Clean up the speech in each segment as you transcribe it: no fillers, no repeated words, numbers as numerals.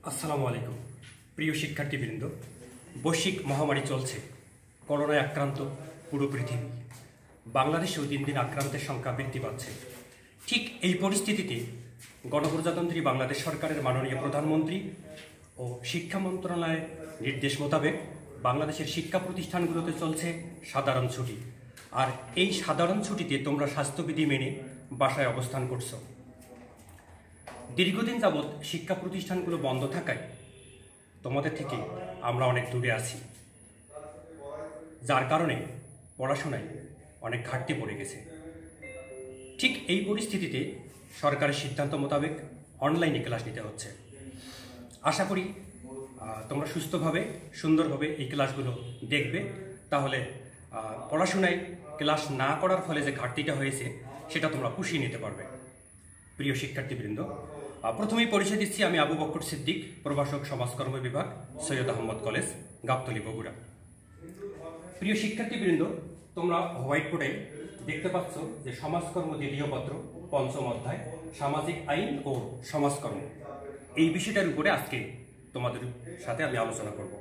আসসালামু আলাইকুম প্রিয় শিক্ষার্থীবৃন্দ। বৈশ্বিক মহামারী চলছে, করোনায় আক্রান্ত পুরো পৃথিবী। বাংলাদেশেও দিন দিন আক্রান্তের সংখ্যা বৃদ্ধি পাচ্ছে। ঠিক এই পরিস্থিতিতে গণপ্রজাতন্ত্রী বাংলাদেশ সরকারের মাননীয় প্রধানমন্ত্রী ও শিক্ষা মন্ত্রণালয়ের নির্দেশ মোতাবেক বাংলাদেশের শিক্ষা প্রতিষ্ঠানগুলোতে চলছে সাধারণ ছুটি। আর এই সাধারণ ছুটিতে তোমরা স্বাস্থ্যবিধি মেনে বাসায় অবস্থান করছো। দীর্ঘদিন যাবৎ শিক্ষা প্রতিষ্ঠানগুলো বন্ধ থাকায় তোমাদের থেকে আমরা অনেক দূরে আছি, যার কারণে পড়াশোনায় অনেক ঘাটতি পড়ে গেছে। ঠিক এই পরিস্থিতিতে সরকারের সিদ্ধান্ত মোতাবেক অনলাইনে ক্লাস নিতে হচ্ছে। আশা করি তোমরা সুস্থভাবে সুন্দরভাবে এই ক্লাসগুলো দেখবে, তাহলে পড়াশোনায় ক্লাস না করার ফলে যে ঘাটতিটা হয়েছে সেটা তোমরা পুষিয়ে নিতে পারবে। প্রিয় শিক্ষার্থীবৃন্দ, প্রথমেই পরিচয় দিচ্ছি, আমি আবু বকর সিদ্দিক, প্রভাষক সমাজকর্ম বিভাগ, সৈয়দ আহমদ কলেজ, গাবতলী, বগুড়া। প্রিয় শিক্ষার্থীবৃন্দ, তোমরা হোয়াইট বোর্ডে দেখতে পাচ্ছ যে সমাজকর্ম দ্বিতীয় পত্র, পঞ্চম অধ্যায়, সামাজিক আইন ও সমাজকর্ম, এই বিষয়টার উপরে আজকে তোমাদের সাথে আমি আলোচনা করব।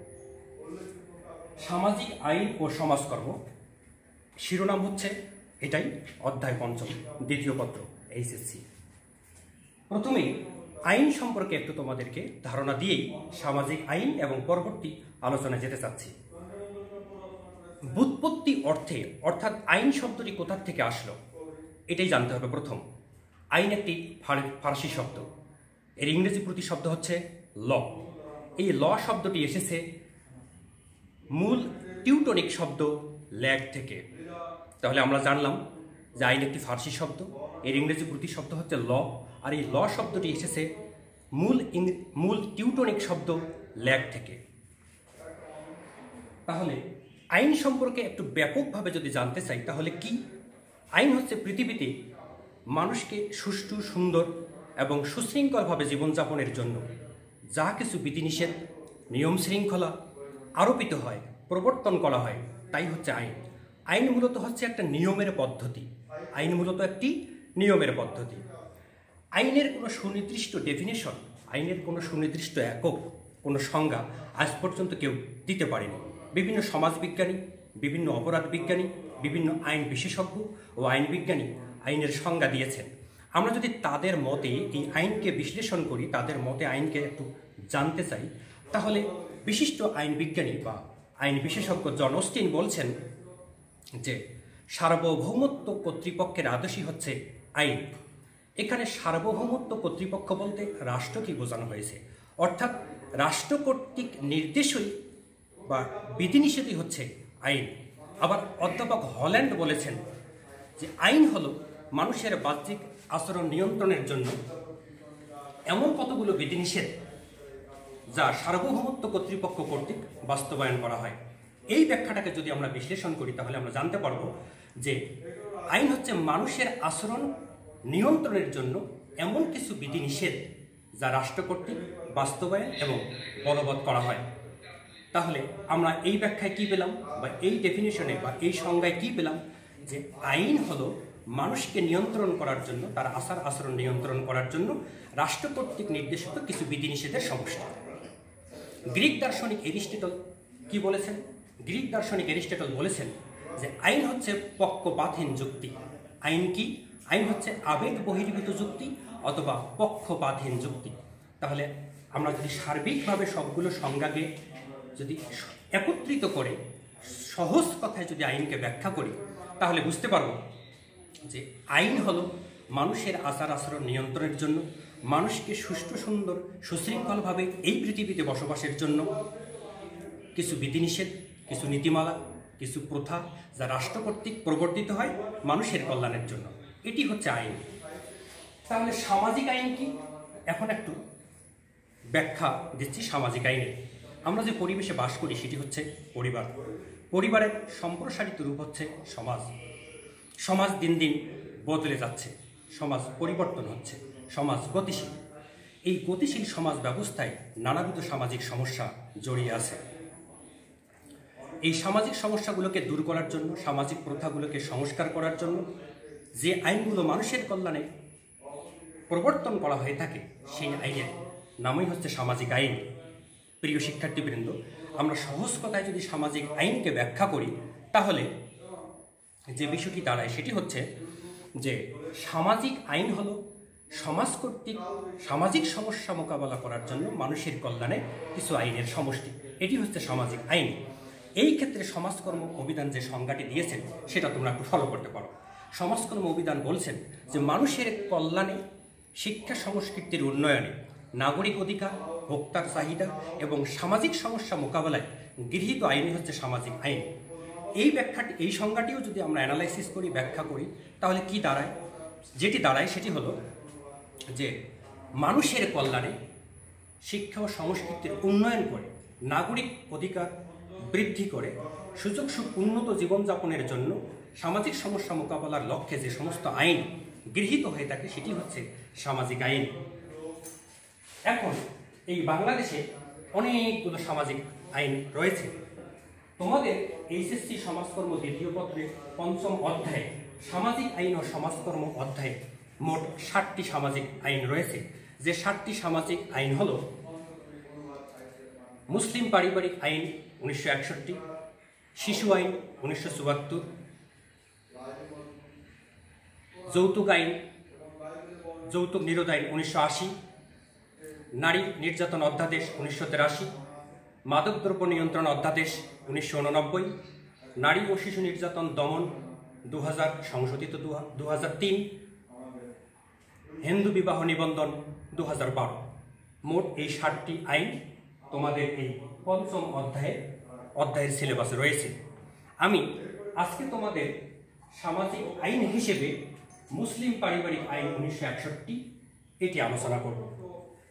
সামাজিক আইন ও সমাজকর্ম শিরোনাম হচ্ছে এটাই, অধ্যায় পঞ্চম, দ্বিতীয় পত্র, এইচএসসি। প্রথমেই আইন সম্পর্কে একটু তোমাদেরকে ধারণা দিয়েই সামাজিক আইন এবং পরবর্তী আলোচনায় যেতে চাচ্ছি। ব্যুৎপত্তি অর্থে অর্থাৎ আইন শব্দটি কোথা থেকে আসলো এটাই জানতে হবে। প্রথম, আইন একটি ফার্সি শব্দ, এর ইংরেজি প্রতিশব্দ হচ্ছে ল। এই ল শব্দটি এসেছে মূল টিউটনিক শব্দ ল্যাগ থেকে। তাহলে আমরা জানলাম যে আইন একটি ফার্সি শব্দ, এর ইংরেজি প্রতিশব্দ হচ্ছে ল, আর এই ল শব্দটি এসেছে মূল টিউটনিক শব্দ ল্যাগ থেকে। তাহলে আইন সম্পর্কে একটু ব্যাপকভাবে যদি জানতে চাই তাহলে কি? আইন হচ্ছে পৃথিবীতে মানুষকে সুষ্ঠু, সুন্দর এবং সুশৃঙ্খলভাবে জীবনযাপনের জন্য যা কিছু বিধিনিষেধ, নিয়ম শৃঙ্খলা আরোপিত হয়, প্রবর্তন করা হয়, তাই হচ্ছে আইন। আইন মূলত হচ্ছে একটা নিয়মের পদ্ধতি। আইন মূলত একটি নিয়মের পদ্ধতি। আইনের কোনো সুনির্দিষ্ট ডেফিনেশন, আইনের কোনো সুনির্দিষ্ট একক, কোনো সংজ্ঞা আজ পর্যন্ত কেউ দিতে পারেনি। বিভিন্ন সমাজবিজ্ঞানী, বিভিন্ন অপরাধ বিজ্ঞানী, বিভিন্ন আইন বিশেষজ্ঞ ও আইন বিজ্ঞানী আইনের সংজ্ঞা দিয়েছেন। আমরা যদি তাদের মতে এই আইনকে বিশ্লেষণ করি, তাদের মতে আইনকে একটু জানতে চাই, তাহলে বিশিষ্ট আইন বিজ্ঞানী বা আইন বিশেষজ্ঞ জন অস্টিন বলছেন যে সার্বভৌমত্ব কর্তৃপক্ষের আদেশই হচ্ছে আইন। এখানে সার্বভৌমত্ব কর্তৃপক্ষ বলতে রাষ্ট্রকে বোঝানো হয়েছে, অর্থাৎ রাষ্ট্র কর্তৃক নির্দেশই বা বিধিনিষেধই হচ্ছে আইন। আবার অধ্যাপক হল্যান্ড বলেছেন যে আইন হলো মানুষের বাহ্যিক আচরণ নিয়ন্ত্রণের জন্য এমন কতগুলো বিধিনিষেধ যা সার্বভৌমত্ব কর্তৃপক্ষ কর্তৃক বাস্তবায়ন করা হয়। এই ব্যাখ্যাটাকে যদি আমরা বিশ্লেষণ করি তাহলে আমরা জানতে পারব যে আইন হচ্ছে মানুষের আচরণ নিয়ন্ত্রণের জন্য এমন কিছু বিধিনিষেধ যা রাষ্ট্র কর্তৃক বাস্তবায়ন এবং বলবৎ করা হয়। তাহলে আমরা এই ব্যাখ্যায় কি পেলাম, বা এই ডেফিনেশনে বা এই সংজ্ঞায় কি পেলাম, যে আইন হলো মানুষকে নিয়ন্ত্রণ করার জন্য, তার আচার আচরণ নিয়ন্ত্রণ করার জন্য রাষ্ট্র কর্তৃক নির্দেশিত কিছু বিধিনিষেধের সমষ্টি। গ্রিক দার্শনিক এরিস্টটল কি বলেছেন? গ্রিক দার্শনিক এরিস্টটল বলেছেন যে আইন হচ্ছে পক্ষপাতহীন যুক্তি। আইন কি? আইন হচ্ছে আবেগ বহির্ভূত যুক্তি অথবা পক্ষপাতহীন যুক্তি। তাহলে আমরা যদি সার্বিকভাবে সবগুলো সংজ্ঞাকে যদি একত্রিত করে সহজ কথায় যদি আইনকে ব্যাখ্যা করি তাহলে বুঝতে পারব যে আইন হলো মানুষের আচার আচরণ নিয়ন্ত্রণের জন্য, মানুষকে সুষ্ঠু, সুন্দর, সুশৃঙ্খলভাবে এই পৃথিবীতে বসবাসের জন্য কিছু বিধিনিষেধ, কিছু নীতিমালা, কিছু প্রথা যা রাষ্ট্র কর্তৃক প্রবর্তিত হয় মানুষের কল্যাণের জন্য, এটি হচ্ছে আইন। তাহলে সামাজিক আইন কি? এখন একটু ব্যাখ্যা দিচ্ছি সামাজিক আইনের। আমরা যে পরিবেশে বাস করি সেটি হচ্ছে পরিবার। পরিবারের সম্প্রসারিত রূপ হচ্ছে সমাজ। সমাজ দিন দিন বদলে যাচ্ছে, সমাজ পরিবর্তন হচ্ছে, সমাজ গতিশীল। এই গতিশীল সমাজ ব্যবস্থায় নানাবিধ সামাজিক সমস্যা জড়িয়ে আছে। এই সামাজিক সমস্যাগুলোকে দূর করার জন্য, সামাজিক প্রথাগুলোকে সংস্কার করার জন্য যে আইনগুলো মানুষের কল্যাণে প্রবর্তন করা হয়ে থাকে সেই আইনের নামই হচ্ছে সামাজিক আইন। প্রিয় শিক্ষার্থীবৃন্দ, আমরা সহজ কথায় যদি সামাজিক আইনকে ব্যাখ্যা করি তাহলে যে বিষয়টি দাঁড়ায় সেটি হচ্ছে যে সামাজিক আইন হলো সমাজ কর্তৃক সামাজিক সমস্যা মোকাবেলা করার জন্য মানুষের কল্যাণে কিছু আইনের সমষ্টি, এটি হচ্ছে সামাজিক আইন। এই ক্ষেত্রে সমাজকর্ম অভিধান যে সংজ্ঞাটি দিয়েছেন সেটা তোমরা একটু ফলো করতে পারো। সমাজকর্ম অভিধান বলছেন যে মানুষের কল্যাণে, শিক্ষা সংস্কৃতির উন্নয়নে, নাগরিক অধিকার, ভোক্তার চাহিদা এবং সামাজিক সমস্যা মোকাবেলায় গৃহীত আইনই হচ্ছে সামাজিক আইন। এই সংজ্ঞাটিও যদি আমরা অ্যানালাইসিস করি, ব্যাখ্যা করি, তাহলে কি দাঁড়ায়? যেটি দাঁড়ায় সেটি হলো যে মানুষের কল্যাণে, শিক্ষা ও সংস্কৃতির উন্নয়ন করে, নাগরিক অধিকার বৃদ্ধি করে, সুযোগ উন্নত জীবনযাপনের জন্য সামাজিক সমস্যা মোকাবেলার লক্ষ্যে যে সমস্ত আইন গৃহীত হয়ে থাকে সেটি হচ্ছে সামাজিক আইন। এখন এই বাংলাদেশে অনেকগুলো সামাজিক আইন রয়েছে। তোমাদের এইচএসসি সমাজকর্ম দ্বিতীয় পত্রে ৫ম অধ্যায়ে সামাজিক আইন ও সমাজকর্ম অধ্যায়ে মোট ৬০টি সামাজিক আইন রয়েছে। যে ৬০টি সামাজিক আইন হলো মুসলিম পারিবারিক আইন ১৯৬১, শিশু আইন ১৯৭৪, যৌতুক আইন, যৌতুক নিরোধ আইন ১৯৮০, নারী নির্যাতন অধ্যাদেশ ১৯৮৩, মাদকদ্রব্য নিয়ন্ত্রণ অধ্যাদেশ ১৯৮৯, নারী ও শিশু নির্যাতন দমন ২০০০ সংশোধিত ২০০৩, হিন্দু বিবাহ নিবন্ধন ২০১২। মোট এই ৬০টি আইন তোমাদের এই ৫ম অধ্যায়ের সিলেবাসে রয়েছে। আমি আজকে তোমাদের সামাজিক আইন হিসেবে মুসলিম পারিবারিক আইন ১৯৬১ এটি আলোচনা করব।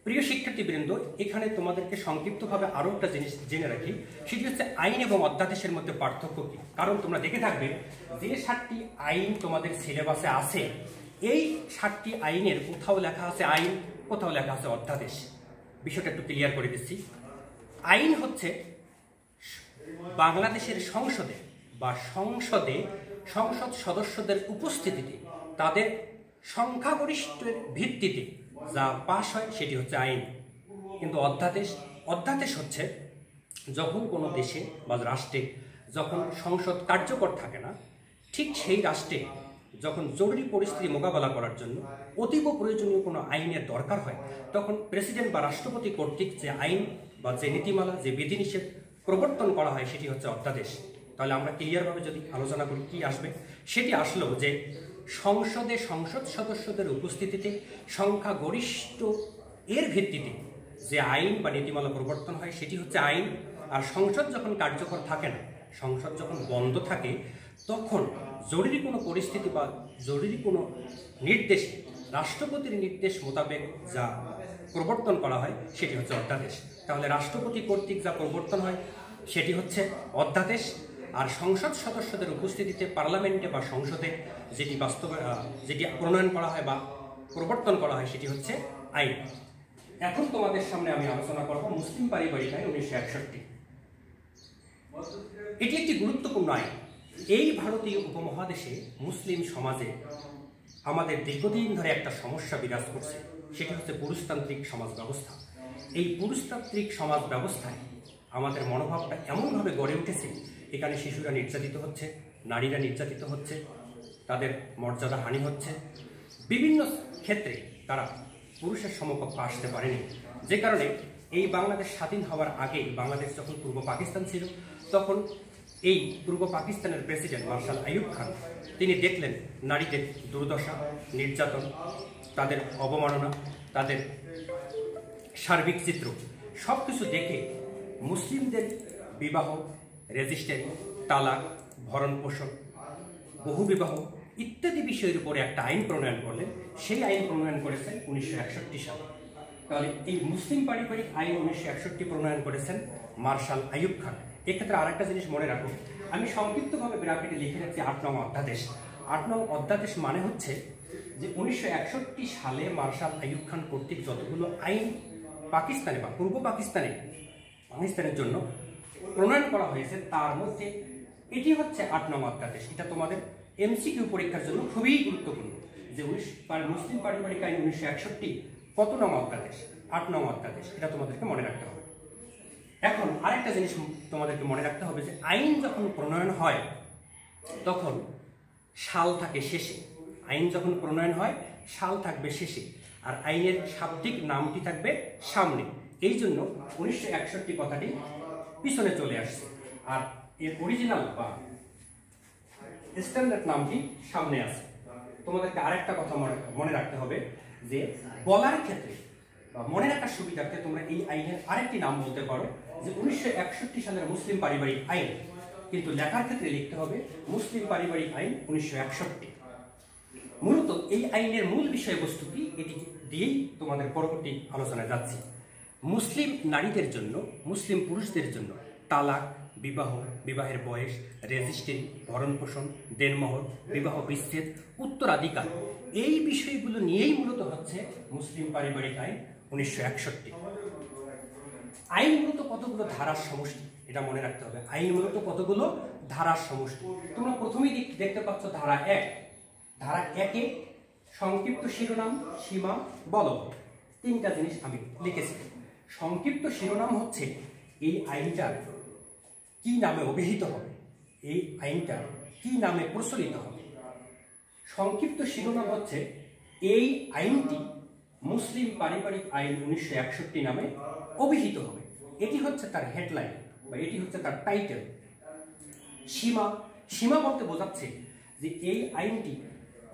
প্রিয় শিক্ষার্থীবৃন্দ, এখানে তোমাদেরকে সংক্ষিপ্তভাবে আরও একটা জিনিস জেনে রাখি, সেটি হচ্ছে আইন এবং অধ্যাদেশের মধ্যে পার্থক্য কী। কারণ তোমরা দেখে থাকবে যে ৬০টি আইন তোমাদের সিলেবাসে আছে, এই ৬০টি আইনের কোথাও লেখা আছে আইন, কোথাও লেখা আছে অধ্যাদেশ। বিষয়টা একটু ক্লিয়ার করে দিচ্ছি। আইন হচ্ছে বাংলাদেশের সংসদে বা সংসদ সদস্যদের উপস্থিতিতে তাদের সংখ্যাগরিষ্ঠের ভিত্তিতে যা পাশ হয় সেটি হচ্ছে আইন। কিন্তু অধ্যাদেশ হচ্ছে যখন কোনো দেশে বা রাষ্ট্রে যখন সংসদ কার্যকর থাকে না, ঠিক সেই রাষ্ট্রে যখন জরুরি পরিস্থিতি মোকাবেলা করার জন্য অতীব প্রয়োজনীয় কোনো আইনের দরকার হয়, তখন প্রেসিডেন্ট বা রাষ্ট্রপতি কর্তৃক যে আইন বা যে নীতিমালা, যে বিধিনিষেধ প্রবর্তন করা হয় সেটি হচ্ছে অধ্যাদেশ। তাহলে আমরা ক্লিয়ারভাবে যদি আলোচনা করি কি আসবে, সেটি আসলো যে সংসদে সংসদ সদস্যদের উপস্থিতিতে সংখ্যাগরিষ্ঠ এর ভিত্তিতে যে আইন বা নীতিমালা প্রবর্তন হয় সেটি হচ্ছে আইন। আর সংসদ যখন কার্যকর থাকে না, সংসদ যখন বন্ধ থাকে, তখন জরুরি কোনো পরিস্থিতি বা জরুরি কোনো নির্দেশে রাষ্ট্রপতির নির্দেশ মোতাবেক যা প্রবর্তন করা হয় সেটি হচ্ছে অধ্যাদেশ। তাহলে রাষ্ট্রপতি কর্তৃক যা প্রবর্তন হয় সেটি হচ্ছে অধ্যাদেশ, আর সংসদ সদস্যদের উপস্থিতিতে পার্লামেন্টে বা সংসদে যেটি প্রণয়ন করা হয় বা প্রবর্তন করা হয় সেটি হচ্ছে আইন। এখন তোমাদের সামনে আমি আলোচনা করব মুসলিম পারিবারিক আইন ১৯৬১। এটি একটি গুরুত্বপূর্ণ আইন। এই ভারতীয় উপমহাদেশে মুসলিম সমাজে আমাদের দীর্ঘদিন ধরে একটা সমস্যা বিরাজ করছে, সেটি হচ্ছে পুরুষতান্ত্রিক সমাজ ব্যবস্থা। এই পুরুষতান্ত্রিক সমাজ ব্যবস্থায় আমাদের মনোভাবটা এমনভাবে গড়ে উঠেছে, এখানে শিশুরা নির্যাতিত হচ্ছে, নারীরা নির্যাতিত হচ্ছে, তাদের মর্যাদা হানি হচ্ছে, বিভিন্ন ক্ষেত্রে তারা পুরুষের সমকক্ষ আসতে পারেনি। যে কারণে এই বাংলাদেশ স্বাধীন হওয়ার আগে, বাংলাদেশ যখন পূর্ব পাকিস্তান ছিল, তখন এই পূর্ব পাকিস্তানের প্রেসিডেন্ট মার্শাল আইয়ুব খান তিনি দেখলেন নারীদের দুর্দশা, নির্যাতন, তাদের অবমাননা, তাদের সার্বিক চিত্র, সব কিছু দেখে মুসলিমদের বিবাহ, রেজিস্ট্রি, তালাক, ভরণ পোষণ, বহুবিবাহ ইত্যাদি বিষয়ের উপরে একটা আইন প্রণয়ন করলেন। সেই আইন প্রণয়ন করেছেন ১৯৬১ সালে। তাহলে এই মুসলিম পারিবারিক আইন ১৯৬১ প্রণয়ন করেছেন মার্শাল আইয়ুব খান। এক্ষেত্রে আরেকটা জিনিস মনে রাখো, আমি সংক্ষিপ্তভাবে ব্র্যাকেটে লিখে রাখছি ৮ নং অধ্যাদেশ। ৮ নং অধ্যাদেশ মানে হচ্ছে যে ১৯৬১ সালে মার্শাল আইয়ুব খান কর্তৃক যতগুলো আইন পাকিস্তানে বা পূর্ব পাকিস্তানের জন্য প্রণয়ন করা হয়েছে, তার মধ্যে এটি হচ্ছে ৮ নং অধ্যাদেশ। এটা তোমাদের এমসিকিউ পরীক্ষার জন্য খুবই গুরুত্বপূর্ণ যে মুসলিম পারিবারিক আইন ১৯৬১ কত নং অধ্যাদেশ। 8 নং অধ্যাদেশ, এটা তোমাদেরকে মনে রাখতে হবে। এখন আরেকটা জিনিস তোমাদেরকে মনে রাখতে হবে যে আইন যখন প্রণয়ন হয় তখন সাল থাকে শেষে। আইন যখন প্রণয়ন হয় সাল থাকবে শেষে, আর আইনের শাব্দিক নামটি থাকবে সামনে। এই জন্য 1961 কথাটি পিছনে চলে আসছে, আর এর অরিজিনাল বা স্ট্যান্ডার্ড নামটি সামনে আছে। তোমাদেরকে আরেকটা কথা মনে রাখতে হবে যে বলার ক্ষেত্রে বা মনে রাখার সুবিধার্থে তোমরা এই আইনের আরেকটি নাম বলতে পারো যে 1961 সালের মুসলিম পারিবারিক আইন, কিন্তু লেখার ক্ষেত্রে লিখতে হবে মুসলিম পারিবারিক আইন 1961। মূলত এই আইনের মূল বিষয়বস্তু কি, এটি দিয়েই তোমাদের পরবর্তী আলোচনায় যাচ্ছি। মুসলিম নারীদের জন্য, মুসলিম পুরুষদের জন্য তালাক, বিবাহ, বিবাহের বয়স, রেজিস্ট্রি, ভরণপোষণ, দেনমোহর, বিবাহ বিচ্ছেদ, উত্তরাধিকার, এই বিষয়গুলো নিয়েই মূলত হচ্ছে মুসলিম পারিবারিক আইন 1961। আইন মূলত কতগুলো ধারার সমষ্টি, এটা মনে রাখতে হবে। আইন মূলত কতগুলো ধারার সমষ্টি। তোমরা প্রথমেই দেখতে পাচ্ছ ধারা 1। ধারা 1-এ সংক্ষিপ্ত শিরোনাম, সীমা, বলবৎ, 3টা জিনিস আমি লিখেছি। সংক্ষিপ্ত শিরোনাম হচ্ছে এই আইনটা কি নামে অভিহিত হবে, এই আইনটা কি নামে প্রচলিত হবে। সংক্ষিপ্ত শিরোনাম হচ্ছে এই আইনটি মুসলিম পারিবারিক আইন 1961 নামে অভিহিত হবে। এটি হচ্ছে তার হেডলাইন বা এটি হচ্ছে তার টাইটেল। সীমা, সীমা বলতে বোঝাচ্ছে যে এই আইনটি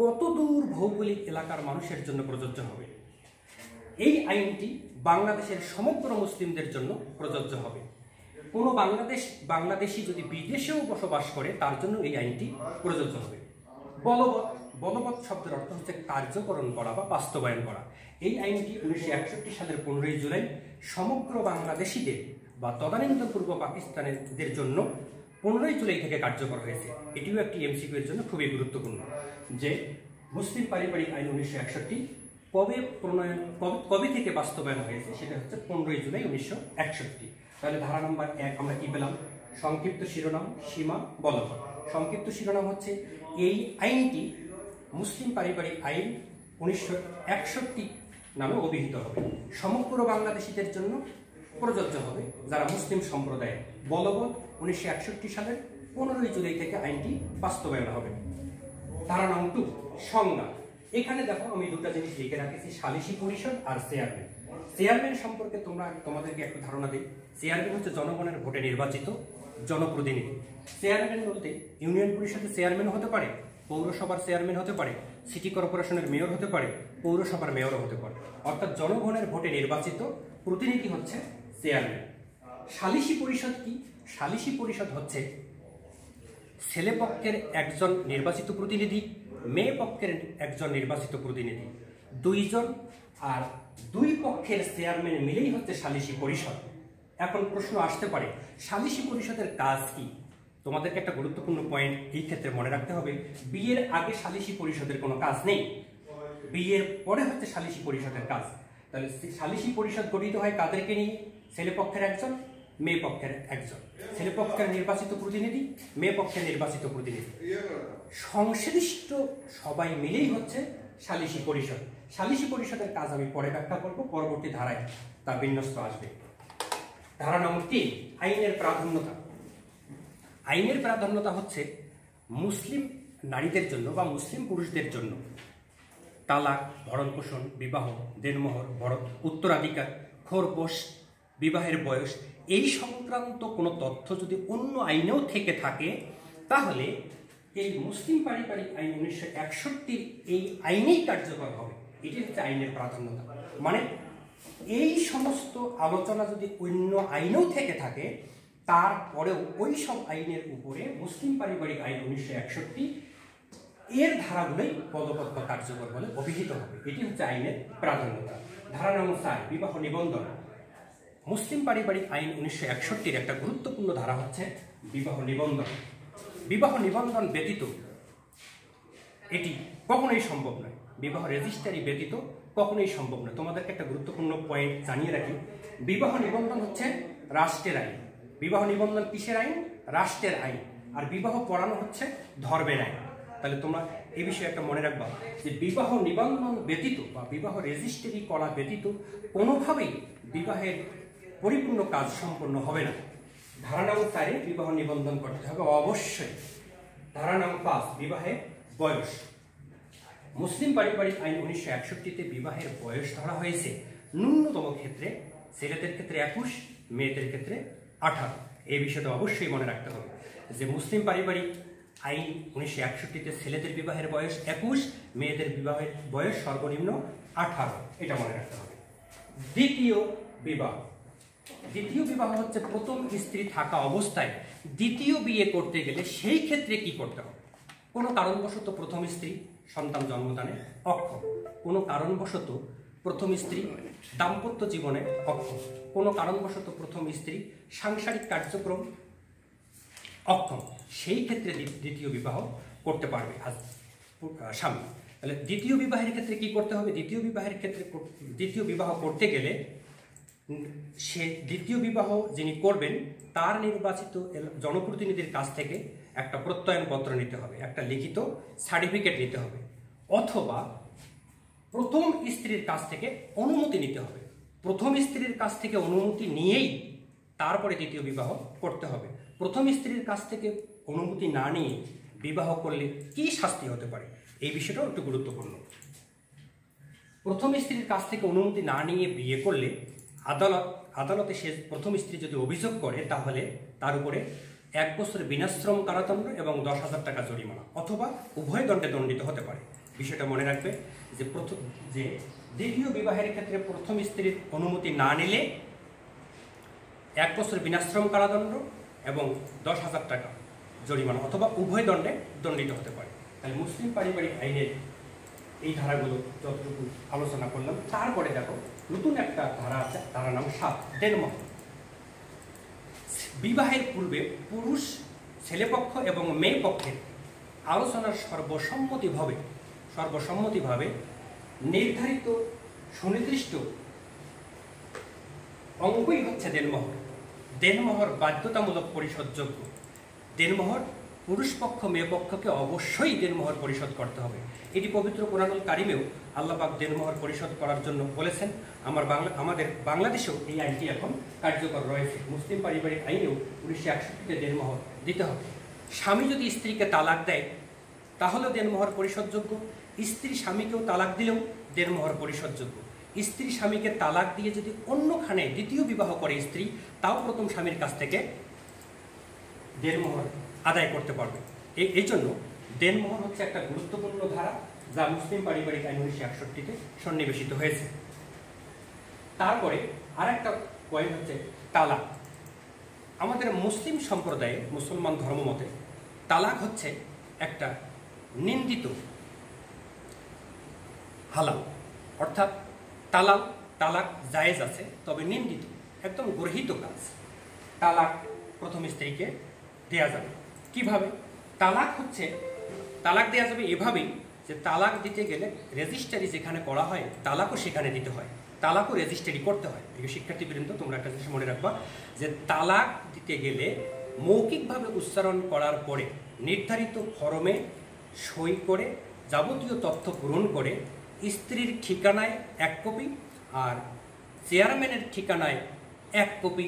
কতদূর ভৌগোলিক এলাকার মানুষের জন্য প্রযোজ্য হবে। এই আইনটি বাংলাদেশের সমগ্র মুসলিমদের জন্য প্রযোজ্য হবে। কোনো বাংলাদেশি যদি বিদেশেও বসবাস করে তার জন্য এই আইনটি প্রযোজ্য হবে। বলবৎ, বলবৎ শব্দের অর্থ হচ্ছে কার্যকরণ করা বা বাস্তবায়ন করা। এই আইনটি 1961 সালের 15 জুলাই সমগ্র বাংলাদেশিদের বা তদানীন্তন পূর্ব পাকিস্তানিদের জন্য 15 জুলাই থেকে কার্যকর হয়েছে। এটিও একটি এমসিকিউ এর জন্য খুবই গুরুত্বপূর্ণ যে মুসলিম পারিবারিক আইন 1961 কবে থেকে বাস্তবায়ন হয়েছে, সেটা হচ্ছে 15 জুলাই 1961। তাহলে ধারা নম্বর 1 আমরা কি পেলাম? সংক্ষিপ্ত শিরোনাম, সীমা, বলবৎ। সংক্ষিপ্ত শিরোনাম হচ্ছে এই আইনটি মুসলিম পারিবারিক আইন 1961 নামে অভিহিত হবে, সমগ্র বাংলাদেশিদের জন্য প্রযোজ্য হবে যারা মুসলিম সম্প্রদায়ের। বলবৎ 1961 সালের 15 জুলাই থেকে আইনটি বাস্তবায়ন হবে। ধারা নম্বর 2 সংজ্ঞা। এখানে দেখো আমি দুটো জিনিস লিখে রাখেছি, সালিসি পরিষদ আর চেয়ারম্যান। চেয়ারম্যান সম্পর্কে তোমাদেরকে একটু ধারণা দিই। চেয়ারম্যান হচ্ছে জনগণের ভোটে নির্বাচিত জনপ্রতিনিধি। চেয়ারম্যান বলতে ইউনিয়ন পরিষদের চেয়ারম্যান হতে পারে, পৌরসভার চেয়ারম্যান হতে পারে, সিটি কর্পোরেশনের মেয়র হতে পারে, পৌরসভার মেয়রও হতে পারে। অর্থাৎ জনগণের ভোটে নির্বাচিত প্রতিনিধি হচ্ছে চেয়ারম্যান। সালিসি পরিষদ কি? সালিসি পরিষদ হচ্ছে ছেলে পক্ষের একজন নির্বাচিত প্রতিনিধি, মেয়ে পক্ষের একজন নির্বাচিত প্রতিনিধি, 2 জন, আর 2 পক্ষের চেয়ারম্যান মিলেই হচ্ছে সালিসি পরিষদ। এখন প্রশ্ন আসতে পারে সালিসি পরিষদের কাজ কি? তোমাদেরকে একটা গুরুত্বপূর্ণ পয়েন্ট এই ক্ষেত্রে মনে রাখতে হবে, বিয়ের আগে সালিসি পরিষদের কোনো কাজ নেই, বিয়ের পরে হচ্ছে সালিসি পরিষদের কাজ। তাহলে সালিসি পরিষদ গঠিত হয় কাদেরকে নিয়ে? ছেলে পক্ষের একজন, মেয়ে পক্ষের একজন, ছেলে পক্ষের নির্বাচিত প্রতিনিধি, মেয়ে পক্ষের নির্বাচিত প্রতিনিধি, সংশ্লিষ্ট সবাই মিলেই হচ্ছে সালিসি পরিষদ। সালিসি পরিষদের কাজ আমি পরে ব্যাখ্যা করব, পরবর্তী ধারায় তার বিন্যস্ত আসবে। ধারা নম্বর 3 আইনের প্রাধান্যতা। আইনের প্রাধান্যতা হচ্ছে মুসলিম নারীদের জন্য বা মুসলিম পুরুষদের জন্য তালাক, ভরণপোষণ, বিবাহ, দেনমোহর, উত্তরাধিকার, খোরপোশ, বিবাহের বয়স, এই সংক্রান্ত কোনো তথ্য যদি অন্য আইনেও থেকে থাকে তাহলে এই মুসলিম পারিবারিক আইন 1961 এই আইনেই কার্যকর হবে। এটি হচ্ছে আইনের প্রাধান্যতা। মানে এই সমস্ত আলোচনা যদি অন্য আইনেও থেকে থাকে তারপরেও ওই সব আইনের উপরে মুসলিম পারিবারিক আইন 1961 এর ধারাগুলোই পদবদ্ধ কার্যকর বলে অভিহিত হবে। এটি হচ্ছে আইনের প্রাধান্যতা। ধারা নম্বর 4 বিবাহ নিবন্ধন। মুসলিম পারিবারিক আইন 1961 একটা গুরুত্বপূর্ণ ধারা হচ্ছে বিবাহ নিবন্ধন। বিবাহ নিবন্ধন ব্যতীত এটি কখনোই সম্ভব নয়, বিবাহ রেজিস্ট্রি ব্যতীত কখনোই সম্ভব নয়। তোমাদেরকে একটা গুরুত্বপূর্ণ পয়েন্ট জানিয়ে রাখি, বিবাহ নিবন্ধন হচ্ছে রাষ্ট্রের আইন। বিবাহ নিবন্ধন কিসের আইন? রাষ্ট্রের আইন। আর বিবাহ পড়ানো হচ্ছে ধর্মের আইন। তাহলে তোমরা এই বিষয়ে একটা মনে রাখবা যে বিবাহ নিবন্ধন ব্যতীত বা বিবাহ রেজিস্ট্রি করা ব্যতীত কোনোভাবেই বিবাহের পরিপূর্ণ কাজ সম্পন্ন হবে না। ধারা নং 4 বিবাহ নিবন্ধন করতে হবে অবশ্যই। ধারা নং 5 বিবাহের বয়স। মুসলিম পারিবারিক আইন 1961-তে বিবাহের বয়স ধরা হয়েছে ন্যূনতম ক্ষেত্রে ছেলেদের ক্ষেত্রে 21, মেয়েদের ক্ষেত্রে 18। এই বিষয়টা অবশ্যই মনে রাখতে হবে যে মুসলিম পারিবারিক আইন 1961-তে ছেলেদের বিবাহের বয়স 21, মেয়েদের বিবাহের বয়স সর্বনিম্ন 18। এটা মনে রাখতে হবে। দ্বিতীয় বিবাহ। দ্বিতীয় বিবাহ হচ্ছে প্রথম স্ত্রী থাকা অবস্থায় দ্বিতীয় বিয়ে করতে গেলে সেই ক্ষেত্রে কি করতে হবে? কোনো কারণবশত প্রথম স্ত্রী সন্তান জন্মদানে অক্ষম, কোনো কারণবশত প্রথম স্ত্রী দাম্পত্য জীবনে অক্ষম, কোনো কারণবশত প্রথম স্ত্রী সাংসারিক কার্যক্রম অক্ষম, সেই ক্ষেত্রে দ্বিতীয় বিবাহ করতে পারবে স্বামী। তাহলে দ্বিতীয় বিবাহের ক্ষেত্রে কি করতে হবে? দ্বিতীয় বিবাহের ক্ষেত্রে দ্বিতীয় বিবাহ করতে গেলে সে দ্বিতীয় বিবাহ যিনি করবেন তার নির্বাচিত জনপ্রতিনিধির কাছ থেকে একটা প্রত্যয়নপত্র নিতে হবে, একটা লিখিত সার্টিফিকেট নিতে হবে, অথবা প্রথম স্ত্রীর কাছ থেকে অনুমতি নিতে হবে। প্রথম স্ত্রীর কাছ থেকে অনুমতি নিয়েই তারপরে দ্বিতীয় বিবাহ করতে হবে। প্রথম স্ত্রীর কাছ থেকে অনুমতি না নিয়ে বিবাহ করলে কি শাস্তি হতে পারে, এই বিষয়টাও একটু গুরুত্বপূর্ণ। প্রথম স্ত্রীর কাছ থেকে অনুমতি না নিয়ে বিয়ে করলে আদালতে সে প্রথম স্ত্রী যদি অভিযোগ করে তাহলে তার উপরে 1 বছর বিনাশ্রম কারাদণ্ড এবং 10,000 টাকা জরিমানা অথবা উভয় দণ্ডে দণ্ডিত হতে পারে। বিষয়টা মনে রাখবে যে দ্বিতীয় বিবাহের ক্ষেত্রে প্রথম স্ত্রীর অনুমতি না নিলে 1 বছর বিনাশ্রম কারাদণ্ড এবং 10,000 টাকা জরিমানা অথবা উভয় দণ্ডে দণ্ডিত হতে পারে। তাহলে মুসলিম পারিবারিক আইনের এই ধারাগুলো যতটুকু আলোচনা করলাম, তারপরে দেখো নতুন একটা ধারা আছে, ধারা নাম 7 দেনমোহর। বিবাহের পূর্বে পুরুষ ছেলেপক্ষ এবং মেয়ে পক্ষের আলোচনার সর্বসম্মতিভাবে নির্ধারিত সুনির্দিষ্ট অঙ্গই হচ্ছে দেনমোহর। দেনমোহর বাধ্যতামূলক পরিশোধযোগ্য। দেনমোহর পুরুষ পক্ষ মেয়ে পক্ষকে অবশ্যই দেনমোহর পরিশোধ করতে হবে। এটি পবিত্র কোরআনুল কারিমেও আল্লাহ পাক দেনমোহর পরিশোধ করার জন্য বলেছেন। আমাদের বাংলাদেশেও এই আইনটি এখন কার্যকর রয়েছে। মুসলিম পারিবারিক আইনেও 1961-তে দেনমোহর দিতে হবে। স্বামী যদি স্ত্রীকে তালাক দেয় তাহলেও দেনমোহর পরিশোধযোগ্য। স্ত্রী স্বামীকেও তালাক দিলেও দেনমোহর পরিশোধযোগ্য। স্ত্রী স্বামীকে তালাক দিয়ে যদি অন্যখানে দ্বিতীয় বিবাহ করে স্ত্রী, তাও প্রথম স্বামীর কাছ থেকে দেনমোহর আদায় করতে পারবে। এই জন্য দেনমোহর হচ্ছে একটা গুরুত্বপূর্ণ ধারা যা মুসলিম পারিবারিক আইন 1961-তে সন্নিবেশিত হয়েছে। তারপরে আরেকটা পয়েন্ট হচ্ছে তালাক। আমাদের মুসলিম সম্প্রদায়ে মুসলমান ধর্মমতে তালাক হচ্ছে একটা নিন্দিত হালাল, অর্থাৎ তালাক জায়েজ আছে তবে নিন্দিত, একদম গর্হিত কাজ। তালাক প্রথম স্ত্রীকে দেয়া যাবে কিভাবে? তালাক দেয়া যাবে এভাবেই যে তালাক দিতে গেলে রেজিস্ট্রি যেখানে করা হয় তালাকও সেখানে দিতে হয়, তালাকও রেজিস্ট্রি করতে হয়। প্রিয় শিক্ষার্থীবৃন্দ, তোমরা একটা জিনিস মনে রাখবা যে তালাক দিতে গেলে মৌখিকভাবে উচ্চারণ করার পরে নির্ধারিত ফরমে সই করে যাবতীয় তথ্য পূরণ করে স্ত্রীর ঠিকানায় 1 কপি আর চেয়ারম্যানের ঠিকানায় 1 কপি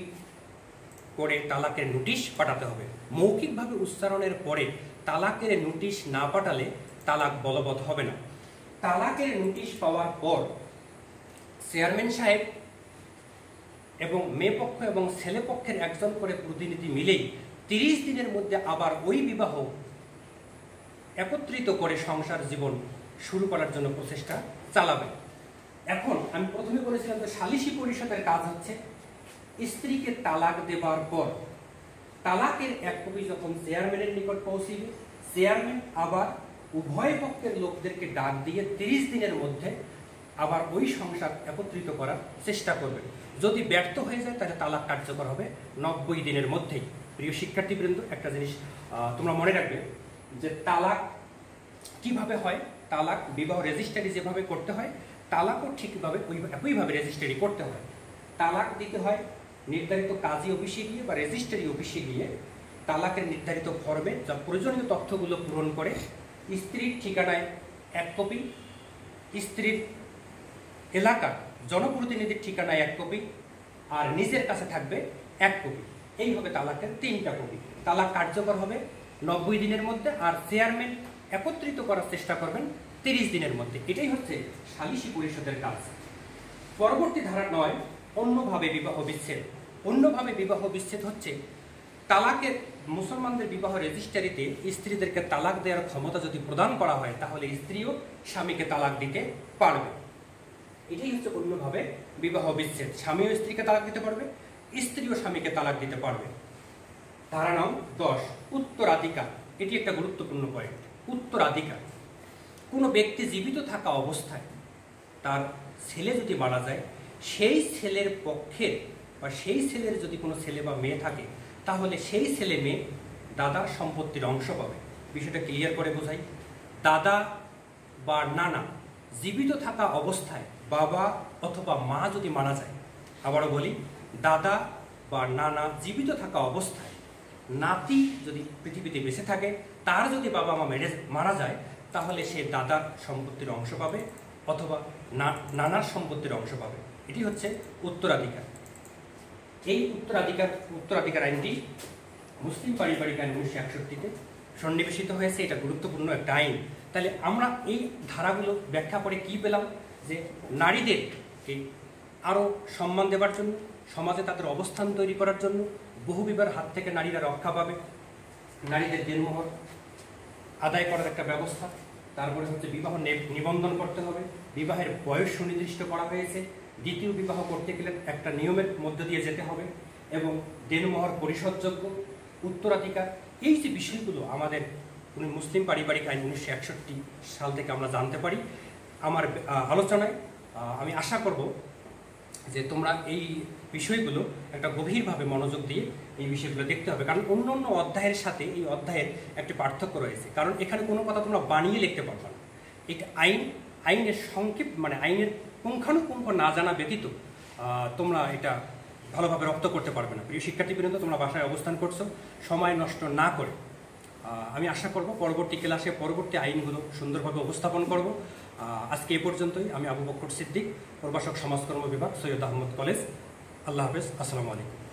করে তালাকের নোটিশ পাঠাতে হবে। মৌখিকভাবে উচ্চারণের পরে তালাকের নোটিশ না পাঠালে তালাক বলবৎ হবে না। তালাকের নোটিশ পাওয়ার পর চেয়ারম্যান সাহেব এবং মেয়ে পক্ষ এবং ছেলে পক্ষের একজন করে প্রতিনিধি মিলেই 30 দিনের মধ্যে আবার ওই বিবাহ একত্রিত করে সংসার জীবন শুরু করার জন্য প্রচেষ্টা চালাবে। এখন আমি প্রথমে বলেছিলাম যে সালিসি পরিষদের কাজ হচ্ছে স্ত্রীকে তালাক দেবার পর তালাকের 1 কপি যখন চেয়ারম্যানের নিকট পৌঁছিবে, চেয়ারম্যান আবার উভয় পক্ষের লোকদেরকে ডাক দিয়ে 30 দিনের মধ্যে আবার ওই সংসার একত্রিত করার চেষ্টা করবে। যদি ব্যর্থ হয়ে যায় তাহলে তালাক কার্যকর হবে 90 দিনের মধ্যেই। প্রিয় শিক্ষার্থীবৃন্দ, একটা জিনিস তোমরা মনে রাখবে যে তালাক কিভাবে হয়, তালাক বিবাহ রেজিস্ট্রি যেভাবে করতে হয় তালাকও ঠিকভাবে একইভাবে রেজিস্ট্রি করতে হয়। তালাক দিতে হয় নির্ধারিত কাজী অফিসে গিয়ে বা রেজিস্ট্রি অফিসে গিয়ে তালাকের নির্ধারিত ফর্মে যা প্রয়োজনীয় তথ্যগুলো পূরণ করে স্ত্রীর ঠিকানায় 1 কপি, স্ত্রীর এলাকার জনপ্রতিনিধির ঠিকানায় 1 কপি, আর নিজের কাছে থাকবে 1 কপি। এই হবে তালাকের 3টা কপি। তালাক কার্যকর হবে 90 দিনের মধ্যে, আর চেয়ারম্যান একত্রিত করার চেষ্টা করবেন 30 দিনের মধ্যে। এটাই হচ্ছে সালিসি পরিষদের কাজ। পরবর্তী ধারা 9, অন্যভাবে বিবাহ বিচ্ছেদ। অন্যভাবে বিবাহ বিচ্ছেদ হচ্ছে তালাকের মুসলমানদের বিবাহ রেজিস্ট্রারিতে স্ত্রীদেরকে তালাক দেওয়ার ক্ষমতা যদি প্রদান করা হয়, তাহলে স্ত্রীও স্বামীকে তালাক দিতে পারবে। এটাই হচ্ছে অন্যভাবে বিবাহ বিচ্ছেদ। স্বামীও স্ত্রীকে তালাক দিতে পারবে, স্ত্রীও স্বামীকে তালাক দিতে পারবে। ধারা নং 10, উত্তরাধিকার। এটি একটা গুরুত্বপূর্ণ পয়েন্ট। উত্তরাধিকার, কোনো ব্যক্তি জীবিত থাকা অবস্থায় তার ছেলে যদি মারা যায়, সেই ছেলের পক্ষের বা সেই ছেলের যদি কোনো ছেলে বা মেয়ে থাকে, তাহলে সেই ছেলে মেয়ে দাদার সম্পত্তির অংশ পাবে। বিষয়টা ক্লিয়ার করে বোঝাই। দাদা বা নানা জীবিত থাকা অবস্থায় বাবা অথবা মা যদি মারা যায়, আবারও বলি, দাদা বা নানা জীবিত থাকা অবস্থায় নাতি যদি পৃথিবীতে বেঁচে থাকে, তার যদি বাবা মা মারা যায়, তাহলে সে দাদার সম্পত্তির অংশ পাবে অথবা নানার সম্পত্তির অংশ পাবে। এটি হচ্ছে উত্তরাধিকার। এই উত্তরাধিকার আইনটি মুসলিম পারিবারিক আইন 1961-তে সন্নিবেশিত হয়েছে। এটা গুরুত্বপূর্ণ একটা আইন। তাহলে আমরা এই ধারাগুলো ব্যাখ্যা করে কি পেলাম? যে নারীদেরকে আরও সম্মান দেওয়ার জন্য, সমাজে তাদের অবস্থান তৈরি করার জন্য বহুবিবাহের হাত থেকে নারীরা রক্ষা পাবে। নারীদের দেনমোহর আদায় করার একটা ব্যবস্থা। তারপরে হচ্ছে বিবাহ নিবন্ধন করতে হবে, বিবাহের বয়স সুনির্দিষ্ট করা হয়েছে, দ্বিতীয় বিবাহ করতে গেলে একটা নিয়মের মধ্য দিয়ে যেতে হবে, এবং দেনমোহর পরিশোধযোগ্য, উত্তরাধিকার। এই যে বিষয়গুলো আমাদের মুসলিম পারিবারিক আইন 1961 সাল থেকে আমরা জানতে পারি। আমার আলোচনায় আমি আশা করব যে তোমরা এই বিষয়গুলো একটা গভীরভাবে মনোযোগ দিয়ে এই বিষয়গুলো দেখতে হবে, কারণ অন্য অন্য অধ্যায়ের সাথে এই অধ্যায়ের একটি পার্থক্য রয়েছে। কারণ এখানে কোনো কথা তোমরা বানিয়ে লিখতে পারবে না। এটা আইনের সংক্ষেপ, মানে আইনের পুঙ্খানুপুঙ্খ না জানা ব্যতীত তোমরা এটা ভালোভাবে রপ্ত করতে পারবে না। প্রিয় শিক্ষার্থীবৃন্দ, তোমরা বাসায় অবস্থান করছো, সময় নষ্ট না করে আমি আশা করব পরবর্তী ক্লাসে পরবর্তী আইনগুলো সুন্দরভাবে উপস্থাপন করব। আজকে এই পর্যন্তই। আমি আবু বকর সিদ্দিক, প্রভাষক সমাজকর্ম বিভাগ, সৈয়দ আহমদ কলেজ। আল্লাহ হাফেজ। আসসালামু আলাইকুম।